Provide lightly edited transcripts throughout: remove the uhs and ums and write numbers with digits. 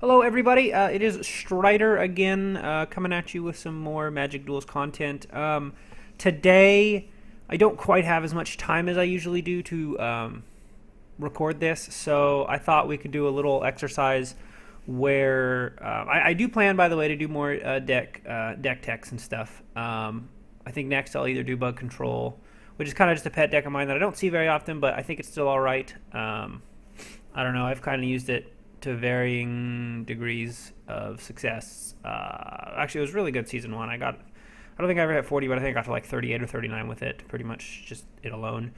Hello, everybody. It is Strider again, coming at you with some more Magic Duels content. Today, I don't quite have as much time as I usually do to record this, so I thought we could do a little exercise where I do plan, by the way, to do more deck techs and stuff. I think next I'll either do Bug Control, which is kind of just a pet deck of mine that I don't see very often, but I think it's still all right. I don't know. I've kind of used it to varying degrees of success. Actually, it was really good season one. I don't think I ever hit 40, but I think I got to like 38 or 39 with it. Pretty much just it alone.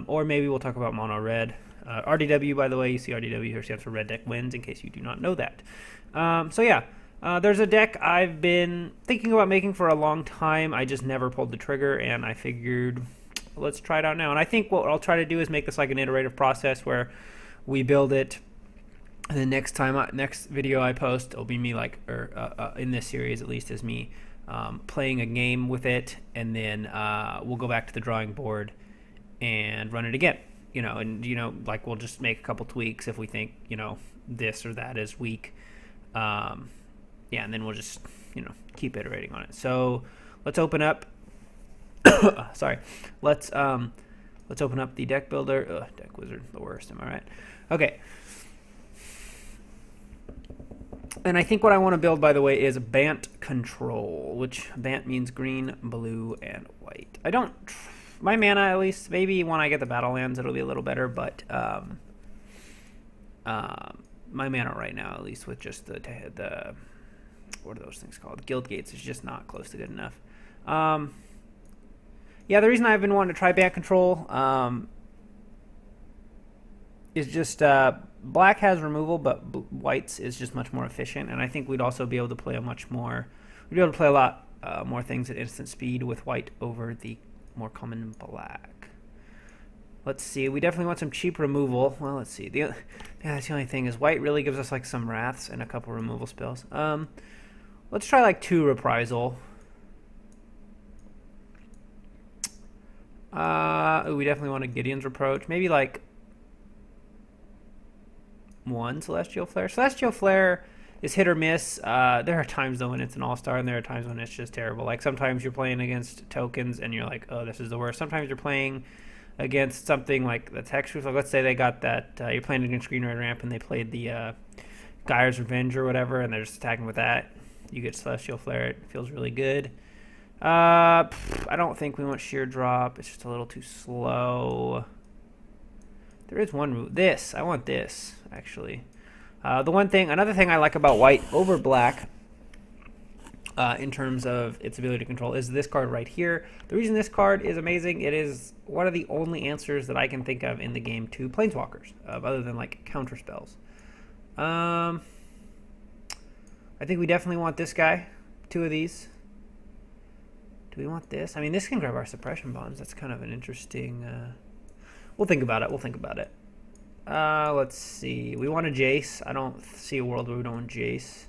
Or maybe we'll talk about mono red. RDW, by the way, you see RDW here stands for Red Deck Wins, in case you do not know that. So yeah, there's a deck I've been thinking about making for a long time. I just never pulled the trigger, and I figured let's try it out now. And I think what I'll try to do is make this like an iterative process where we build it. And the next video I post, it'll be me in this series at least, is me playing a game with it, and then we'll go back to the drawing board and run it again. Like we'll just make a couple tweaks if we think this or that is weak. And then we'll just keep iterating on it. So let's open up. Sorry, let's open up the deck builder. Deck wizard, the worst. Am I right? Okay. And I think what I want to build, by the way, is Bant Control, which Bant means green, blue, and white. My mana, at least, maybe when I get the battle lands, it'll be a little better, but my mana right now, at least with just the what are those things called? Guild Gates, is just not close to good enough. Yeah, the reason I've been wanting to try Bant Control is just black has removal, but white's is just much more efficient, and I think we'd also be able to play a lot more things at instant speed with white over the more common black. Let's see. We definitely want some cheap removal. Well, let's see. That's the only thing is white really gives us like some wraths and a couple removal spells. Let's try like 2 reprisal. We definitely want a Gideon's Reproach. Maybe like 1 Celestial Flare. Celestial Flare is hit or miss. There are times though when it's an all-star, and there are times when it's just terrible. Like sometimes you're playing against tokens and you're like, oh, this is the worst. Sometimes you're playing against something like the textures. Like let's say they got that you're playing against Green Red Ramp and they played the Gaia's Revenge or whatever, and they're just attacking with that. You get Celestial Flare. It feels really good. I don't think we want Sheer Drop. It's just a little too slow. There is one route. I want this, actually. Another thing I like about white over black, in terms of its ability to control, is this card right here. The reason this card is amazing, it is one of the only answers that I can think of in the game to Planeswalkers, other than like counter spells. I think we definitely want this guy. 2 of these. Do we want this? I mean, this can grab our suppression bonds. That's kind of an interesting... We'll think about it. Let's see. We want a Jace. I don't see a world where we don't want Jace.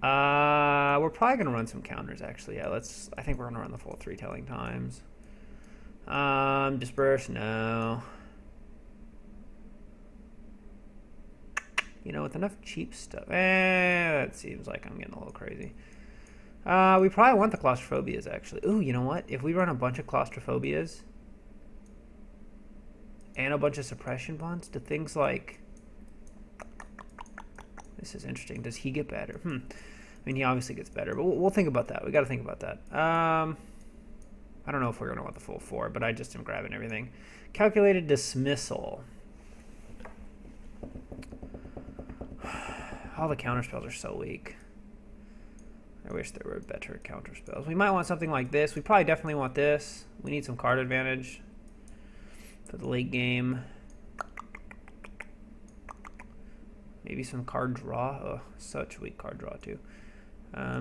We're probably going to run some counters, actually. Yeah, I think we're going to run the full 3 Telling Times. Disperse? No. With enough cheap stuff. That seems like I'm getting a little crazy. We probably want the Claustrophobias, actually. Ooh, you know what? If we run a bunch of Claustrophobias and a bunch of suppression bonds to things like... This is interesting. Does he get better? I mean, he obviously gets better, but we'll think about that. We got to think about that. I don't know if we're going to want the full 4, but I just am grabbing everything. Calculated Dismissal. All the counter spells are so weak. I wish there were better counter spells. We might want something like this. We probably definitely want this. We need some card advantage for the late game. Maybe some card draw. Oh, such weak card draw too.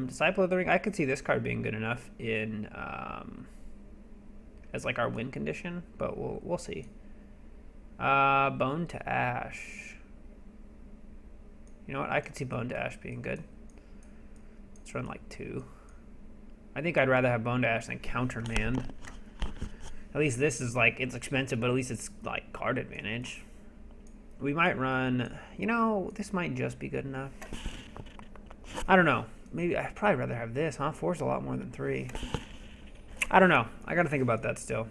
Disciple of the Ring. I could see this card being good enough in as like our win condition, but we'll see. Bone to Ash. You know what? I could see Bone to Ash being good. Let's run like 2. I think I'd rather have Bone to Ash than Countermand. At least this is like, it's expensive, but at least it's like card advantage. We might run, you know, this might just be good enough. I don't know. Maybe I'd probably rather have this, huh? 4's a lot more than 3. I don't know. I got to think about that still.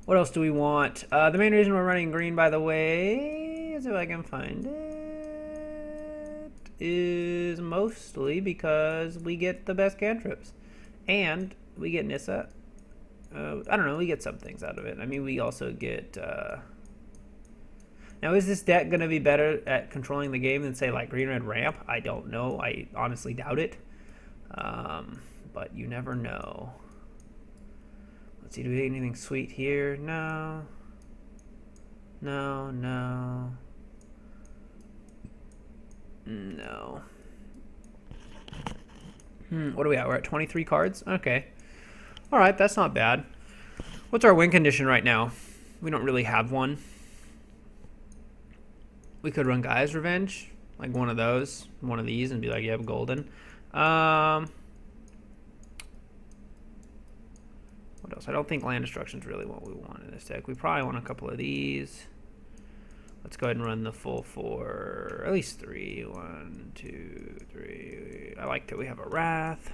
What else do we want? The main reason we're running green, by the way, is if I can find it, is mostly because we get the best cantrips. And we get Nissa. I don't know. We get some things out of it. I mean, we also get... Now, is this deck going to be better at controlling the game than, say, like green-red ramp? I don't know. I honestly doubt it. But you never know. Let's see. Do we get anything sweet here? No. No, no. No. What are we at? We're at 23 cards? Okay. All right, that's not bad. What's our win condition right now? We don't really have one. We could run Gaia's Revenge, like one of those, one of these, and be like, yep, golden. What else? I don't think land destruction is really what we want in this deck. We probably want a couple of these. Let's go ahead and run the full 4, at least 3. 1, 2, 3. I like that we have a Wrath.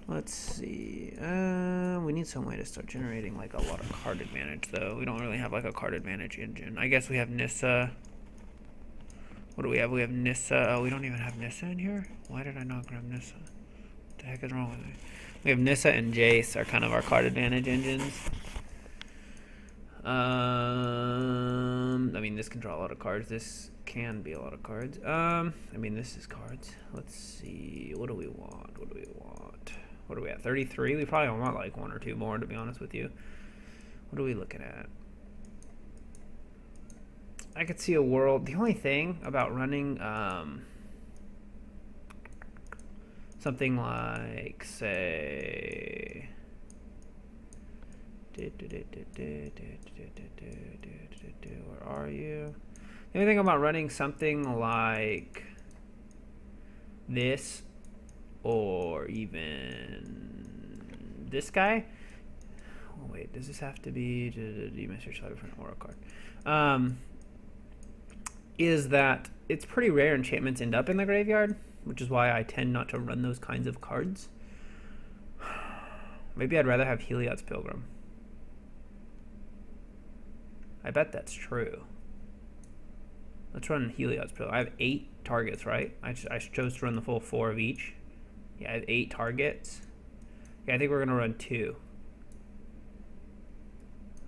Let's see. We need some way to start generating like a lot of card advantage, though. We don't really have like a card advantage engine. I guess we have Nissa. What do we have? We have Nissa. Oh, we don't even have Nissa in here? Why did I not grab Nissa? What the heck is wrong with me? We have Nissa and Jace are kind of our card advantage engines. I mean, this can draw a lot of cards. This can be a lot of cards. I mean, this is cards. Let's see. What do we want? What do we want? What are we at? 33? We probably want like 1 or 2 more, to be honest with you. What are we looking at? I could see a world. The only thing about running something like, say, where are you? The only thing about running something like this, or even this guy. Oh wait, does this have to be Demon Search Library for an aura card? Is that it's pretty rare enchantments end up in the graveyard, which is why I tend not to run those kinds of cards. Maybe I'd rather have Heliod's Pilgrim. I bet that's true. Let's run Heliod's Pilgrim. I have 8 targets, right? I chose to run the full 4 of each. Yeah, I have 8 targets. Yeah, I think we're going to run 2.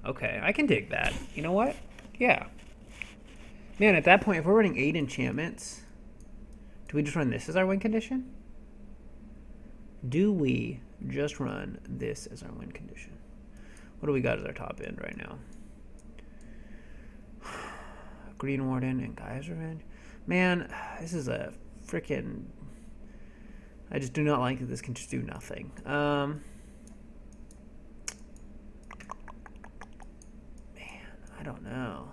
Okay, I can dig that. You know what? Yeah. Man, at that point, if we're running 8 enchantments, do we just run this as our win condition? Do we just run this as our win condition? What do we got as our top end right now? Green Warden and Gaia's Revenge. Man, this is a freaking... I just do not like that this can just do nothing. Man, I don't know.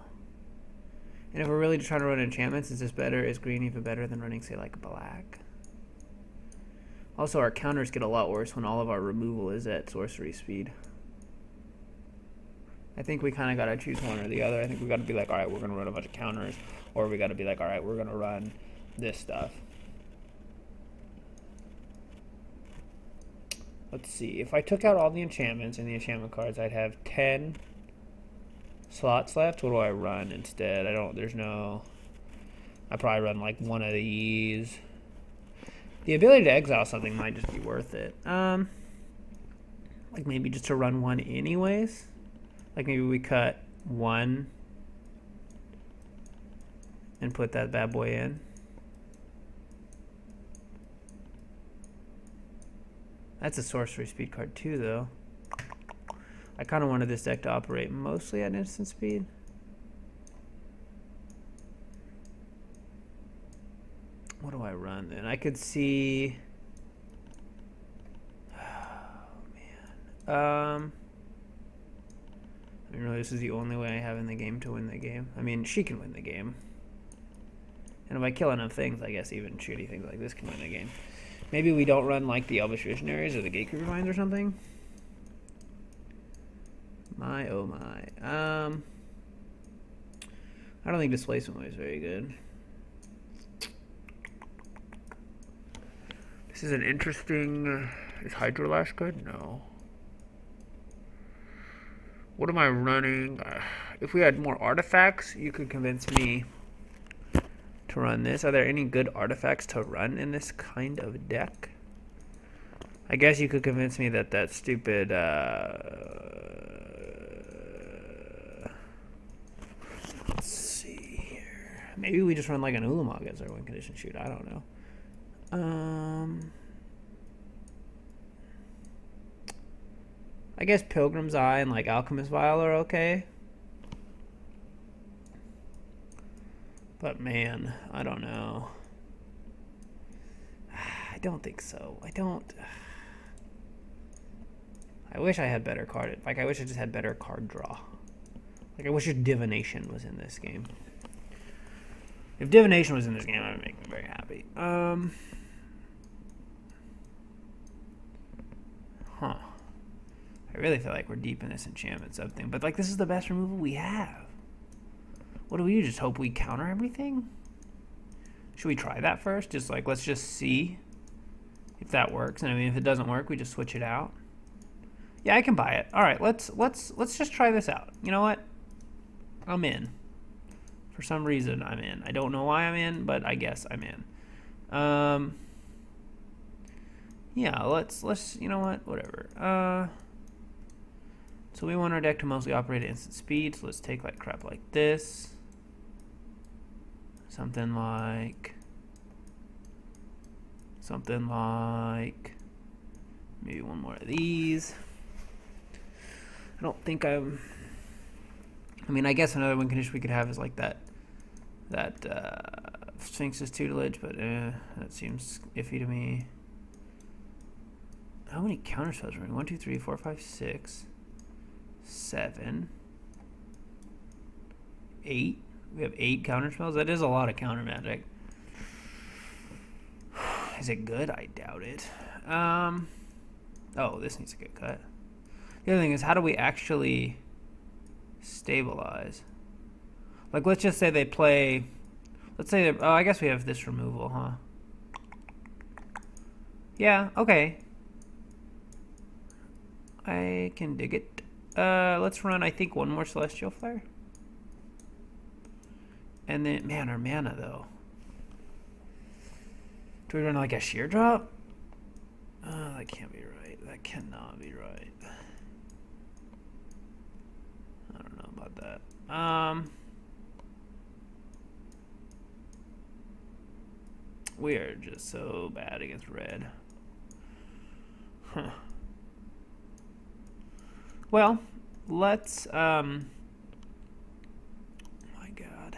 And if we're really just trying to run enchantments, is this better? Is green even better than running, say, like black? Also, our counters get a lot worse when all of our removal is at sorcery speed. I think we kind of got to choose one or the other. I think we got to be like, all right, we're going to run a bunch of counters. Or we got to be like, all right, we're going to run this stuff. Let's see. If I took out all the enchantments and the enchantment cards, I'd have 10 slots left. What do I run instead? There's no... I probably run like one of these. The ability to exile something might just be worth it. Like maybe just to run one anyways. Like maybe we cut 1 and put that bad boy in. That's a sorcery speed card too, though. I kind of wanted this deck to operate mostly at instant speed. What do I run then? I could see... Oh, man. I mean, really, this is the only way I have in the game to win the game. I mean, she can win the game. And if I kill enough things, I guess even shitty things like this can win the game. Maybe we don't run like the Elvish Visionaries or the Gatekeeper Vines or something. My, oh my. I don't think Displacement was very good. This is an interesting... is Hydrolash good? No. What am I running? If we had more artifacts, you could convince me to run this. Are there any good artifacts to run in this kind of deck? I guess you could convince me that that stupid... let's see here. Maybe we just run like an Ulamog as our win condition shoot. I don't know. I guess Pilgrim's Eye and like Alchemist Vial are okay. But man, I don't know. I don't think so. I wish I had better card. Like, I wish I just had better card draw. Like, I wish Divination was in this game. If Divination was in this game, that would make me very happy. Huh. I really feel like we're deep in this enchantment sub-thing. But, like, this is the best removal we have. What do we do? Just hope we counter everything? Should we try that first? Just, like, let's just see if that works. And, I mean, if it doesn't work, we just switch it out. Yeah, I can buy it. All right, let's just try this out. You know what? I'm in. For some reason, I'm in. I don't know why I'm in, but I guess I'm in. Yeah, let's you know what? Whatever. So we want our deck to mostly operate at instant speed. So let's take like crap like this. Something like maybe one more of these. I don't think I mean, I guess another win condition we could have is like that Sphinx's tutelage, but that seems iffy to me. How many counterspells are we? 1, 2, 3, 4, 5, 6, 7, 8. We have 8 counterspells. That is a lot of counter magic. Is it good? I doubt it. Oh, this needs to get cut. The other thing is, how do we actually stabilize? Like, let's just say they play... Let's say... Oh, I guess we have this removal, huh? Yeah, okay. I can dig it. Let's run, I think, one more Celestial Flare. And then... Man, our mana, though. Do we run, like, a Sheer Drop? That can't be right. That cannot be right. I don't know about that. We are just so bad against red. Huh. Well, let's, my God.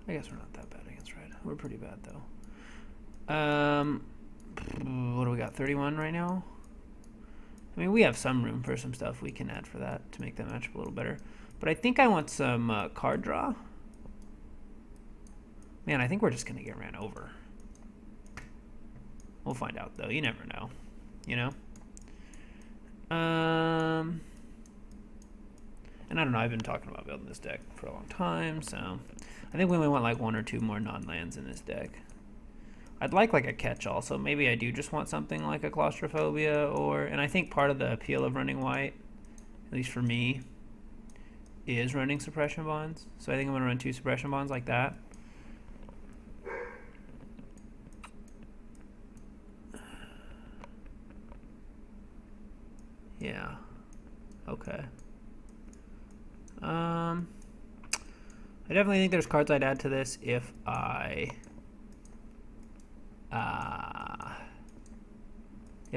I guess we're not that bad against red. We're pretty bad, though. What do we got, 31 right now? I mean, we have some room for some stuff we can add for that to make that matchup a little better. But I think I want some card draw. Man, I think we're just going to get ran over. We'll find out, though. You never know. You know? And I don't know. I've been talking about building this deck for a long time, so... I think we only want like 1 or 2 more non-lands in this deck. I'd like a catch-all, so maybe I do just want something like a Claustrophobia, or... And I think part of the appeal of running white, at least for me, is running Suppression Bonds. So I think I'm going to run 2 Suppression Bonds like that. Yeah. Okay. I definitely think there's cards I'd add to this if I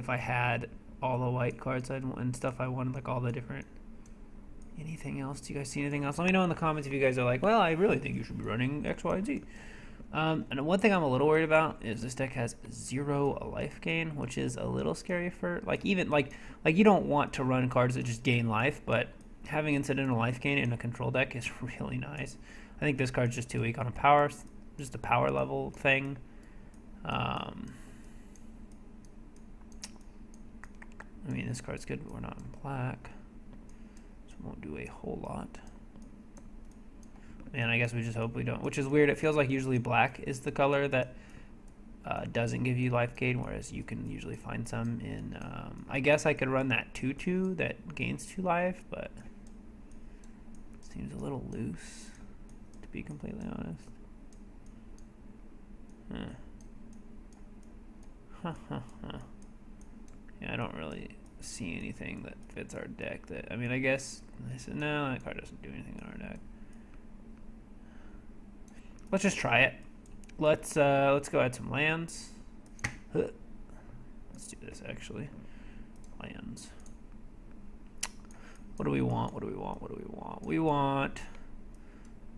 had all the white cards and stuff I wanted, like all the different... Anything else? Do you guys see anything else? Let me know in the comments if you guys are like, well, I really think you should be running X, Y, and Z. And one thing I'm a little worried about is this deck has 0 life gain, which is a little scary for, like, even, like you don't want to run cards that just gain life, but having incidental life gain in a control deck is really nice. I think this card's just too weak on a power, just a power level thing. I mean, this card's good, but we're not in black. Won't do a whole lot. And I guess we just hope we don't, which is weird. It feels like usually black is the color that doesn't give you life gain, whereas you can usually find some in, I guess I could run that 2/2 that gains 2 life, but it seems a little loose, to be completely honest. Yeah, I don't really see anything that fits our deck. That, I mean, I guess I said no, that card doesn't do anything on our deck. Let's just try it. Let's go add some lands. Let's do this actually. Lands. What do we want? What do we want? What do we want? We want.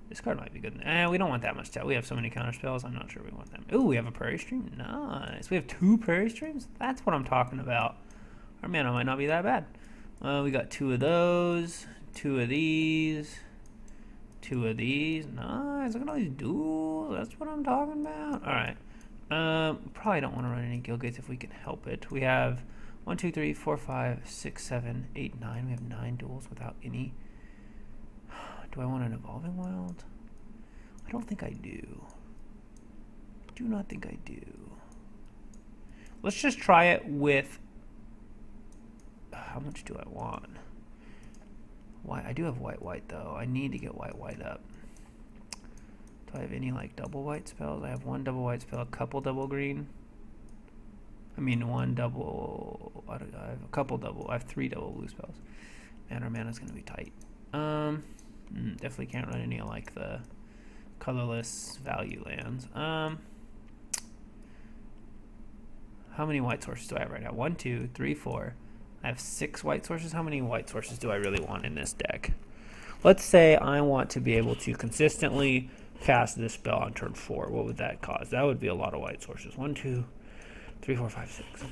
This card might be good. We don't want that much tap. We have so many counter spells. I'm not sure we want them. Ooh, we have a Prairie Stream. Nice. We have 2 Prairie Streams. That's what I'm talking about. Our mana might not be that bad. We got 2 of those, 2 of these, 2 of these. Nice. Look at all these duels. That's what I'm talking about. All right. Probably don't want to run any Guild Gates if we can help it. We have 1, 2, 3, 4, 5, 6, 7, 8, 9. We have 9 duels without any. Do I want an Evolving Wild? I don't think I do. Do not think I do. Let's just try it with. How much do I want? White. I do have white though. I need to get white up. Do I have any like double white spells? I have 1 double white spell, a couple double green. I mean 1 double. I have a couple double. I have 3 double blue spells. And our mana's gonna be tight. Definitely can't run any of like the colorless value lands. How many white sources do I have right now? 1, 2, 3, 4. I have 6 white sources. How many white sources do I really want in this deck? Let's say I want to be able to consistently cast this spell on turn 4. What would that cause? That would be a lot of white sources. 1, 2, 3, 4, 5, 6.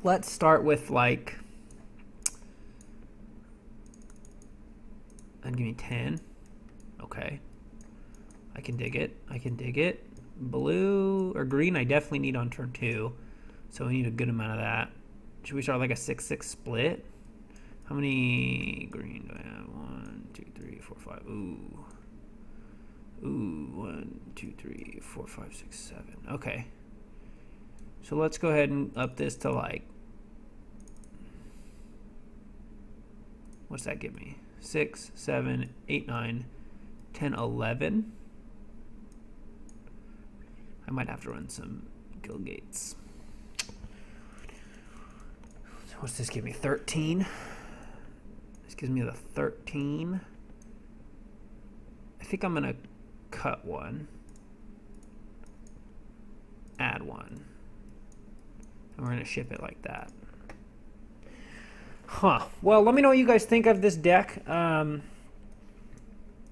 Let's start with like. And give me 10. Okay. I can dig it. I can dig it. Blue or green I definitely need on turn 2. So we need a good amount of that. Should we start like a 6-6 split? How many green do I have? 1, 2, 3, 4, 5. Ooh. Ooh. 1, 2, 3, 4, 5, 6, 7. Okay. So let's go ahead and up this to like. What's that give me? 6, 7, 8, 9, 10, 11. I might have to run some Guild Gates. So what's this give me? 13. This gives me the 13. I think I'm going to cut 1. Add 1. And we're going to ship it like that. Huh. Well, let me know what you guys think of this deck. It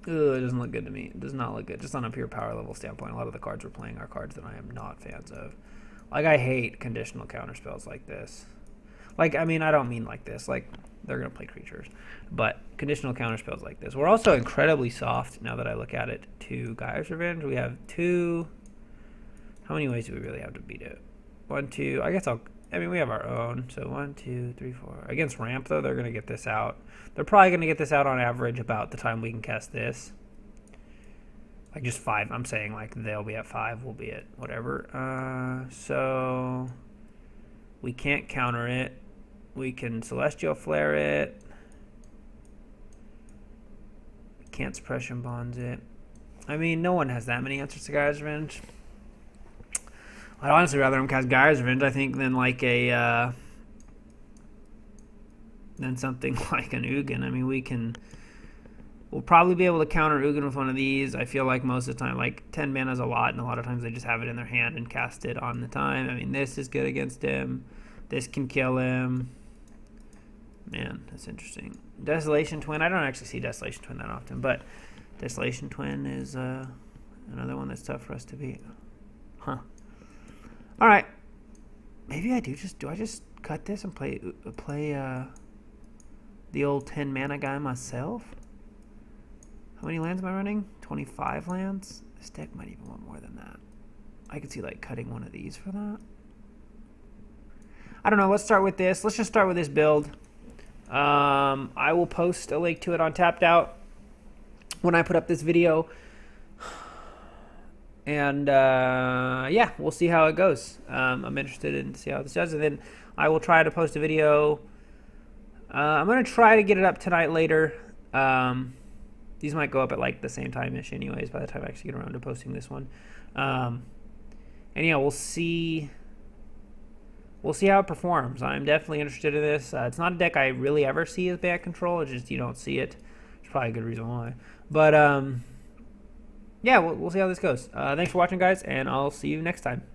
doesn't look good to me. It does not look good. Just on a pure power level standpoint, a lot of the cards we're playing are cards that I am not fans of. Like, I hate conditional counter spells like this. Like, I mean, I don't mean like this. Like, they're going to play creatures. But conditional counter spells like this. We're also incredibly soft, now that I look at it, to Gaia's Revenge. We have 2. How many ways do we really have to beat it? 1, 2. I mean, we have our own. So 1, 2, 3, 4. Against Ramp, though, they're going to get this out. They're probably going to get this out on average about the time we can cast this. Like just 5. I'm saying like they'll be at 5. We'll be at whatever. So we can't counter it. We can Celestial Flare it. We can't Suppression Bonds it. I mean, no one has that many answers to Gaia's Revenge. I'd honestly rather him cast Gaia's Revenge, I think, than like a than something like an Ugin. I mean, we'll probably be able to counter Ugin with one of these. I feel like most of the time, like 10 mana is a lot, and a lot of times they just have it in their hand and cast it on the time. I mean, this is good against him. This can kill him. Man, that's interesting. Desolation Twin. I don't actually see Desolation Twin that often, but Desolation Twin is another one that's tough for us to beat. Huh. All right. Maybe I do I just cut this and play the old 10 mana guy myself? How many lands am I running? 25 lands? This deck might even want more than that. I could see like cutting one of these for that. I don't know. Let's start with this. Let's just start with this build. I will post a link to it on Tappedout when I put up this video. And yeah, we'll see how it goes. I'm interested in see how this does, and then I will try to post a video. I'm gonna try to get it up tonight later. These might go up at like the same time-ish anyways by the time I actually get around to posting this one. And yeah, we'll see how it performs. I'm definitely interested in this. It's not a deck I really ever see as Bant control. It's just you don't see it. There's probably a good reason why. But yeah, we'll see how this goes. Thanks for watching, guys, and I'll see you next time.